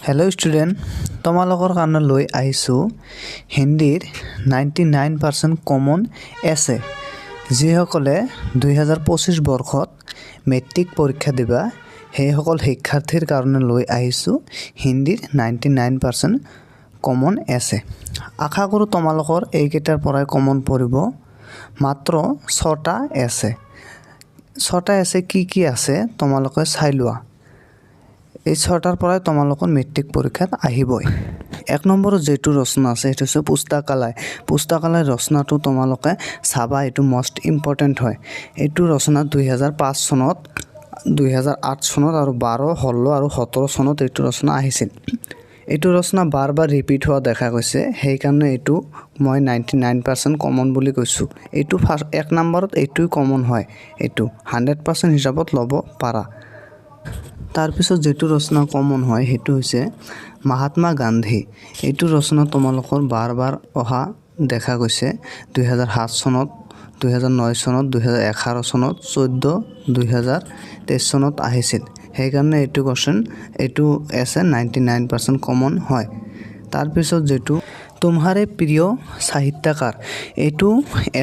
hello student তোমালোকৰ কাৰণে লৈ আহিছো হিন্দীৰ 99% কমন এছে যিসকলে 2025 বৰ্ষত মেট্ৰিক পৰীক্ষা দিবা সেই সকল শিক্ষাৰ্থীৰ কাৰণে লৈ আহিছো হিন্দীৰ 99% কমন এছে আশা কৰো তোমালোকৰ এইকেইটাৰ পৰাই কমন পৰিব মাত্ৰ 6টা এছে কি আছে তোমালোকে চাই লোৱা এই 6টাৰ পৰাই তোমালোকৰ মেট্ৰিক পৰীক্ষাত আহিবই এক নম্বৰ যেটো ৰচনা আছে এটো হচ্ছে পুস্তাকালয় ৰচনাটো তোমালোকে চাবা এটো মোস্ট ইম্পৰ্টেন্ট হয় এটো ৰচনা 2005 চনত 2008 চনত আৰু 12 16 আৰু 17 চনত এটো ৰচনা আহিছিল এটো ৰচনা বাৰবাৰ ৰিপিট হোৱা দেখা গৈছে সেই কাৰণে এটো মই 99% কমন বুলি কৈছো এটো ফাৰ্স্ট এক নম্বৰত এটোই কমন হয় এটো 100% হিচাপত লব পাৰা तार पिছত जेतु रचना कमन হয় हेतु হৈছে महात्मा गांधी एतु रचना তোমালোকৰ বাৰ অহা দেখা গৈছে 2007 চনত 2009 চনত 2011 চনত 14 2023 চনত আহিছিল সেই কাৰণে এতু কোৱেশ্চন এতু এছে 99% কমন হয় तार पिছত जेतु तुम्हारे प्रिय साहित्यकार एतु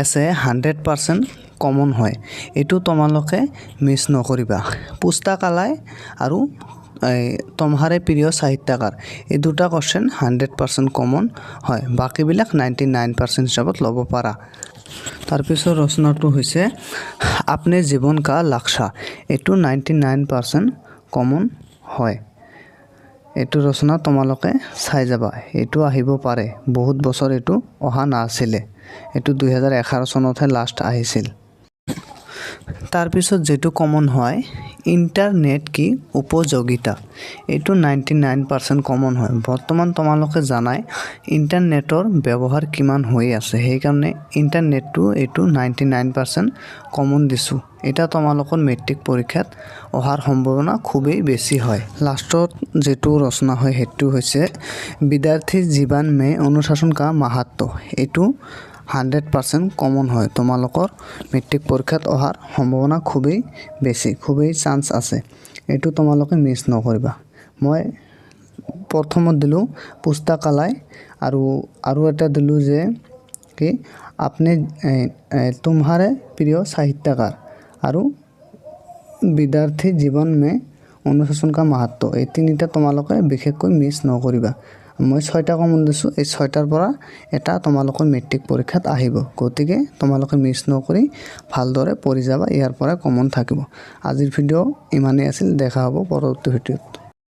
एसे 100% कमन হয় এটু তোমালোকে মিস নকৰিবা পুস্তাকালয় আৰু তোমাৰে প্ৰিয় সাহিত্যকাৰ এই দুটা কোৱেশ্চন 100% কমন হয় বাকি বিলাক 99% হিচাপত লব পাৰা তাৰ পিছত ৰচনাটো হৈছে আপনে জীৱন কা লক্ষ্য এটু 99% কমন হয় এটু ৰচনা তোমালোকে চাই যাবা এটু আহিব পাৰে বহুত বছৰ এটু অহা নাছিলে এটু 2011 চনতহে লাষ্ট আহিছিল तार पिছত जेतु कमन হয় इंटरनेट की उपयोगिता एटु 99% कमन হয় বৰ্তমান তোমালোকে জানাই ইন্টাৰনেটৰ ব্যৱহাৰ কিমান হৈ আছে সেই কাৰণে ইন্টাৰনেটটো এটু 99% কমন দিছো এটা তোমালোকৰ মেট্ৰিক পৰীক্ষাত অহাৰ সম্ভাৱনা খুবেই বেছি হয় লাষ্টত যেটো ৰচনা হয় হেতু হৈছে विद्यार्थी जीवन में अनुशासन का महत्व एटु 100% कमन হয় তোমালোকৰ মেট্ৰিক পৰীক্ষাত অহাৰ সম্ভাৱনা খুবেই বেছি খুবেই চান্স আছে এটু তোমালোকে মিস নকৰিবা মই প্ৰথমত দিলু পুস্তাকালয় আৰু এটা দিলু যে কি আপনি तुम्हारे प्रिय साहित्यकार আৰু विद्यार्थी जीवन में अनुशासन का महत्व এই তিনিটা তোমালোকে বিশেষকৈ মিস নকৰিবা মই 6টা কমন দিছো এই 6টাৰ পৰা এটা তোমালোকৰ মেট্ৰিক পৰীক্ষাত আহিব গতিকে তোমালোকে মিস নকৰি ভালদৰে পঢ়ি যাবা ইয়াৰ পৰা কমন থাকিব আজিৰ ভিডিও ইমানেই আছিল দেখা হ'ব পৰৱৰ্তী ভিডিওত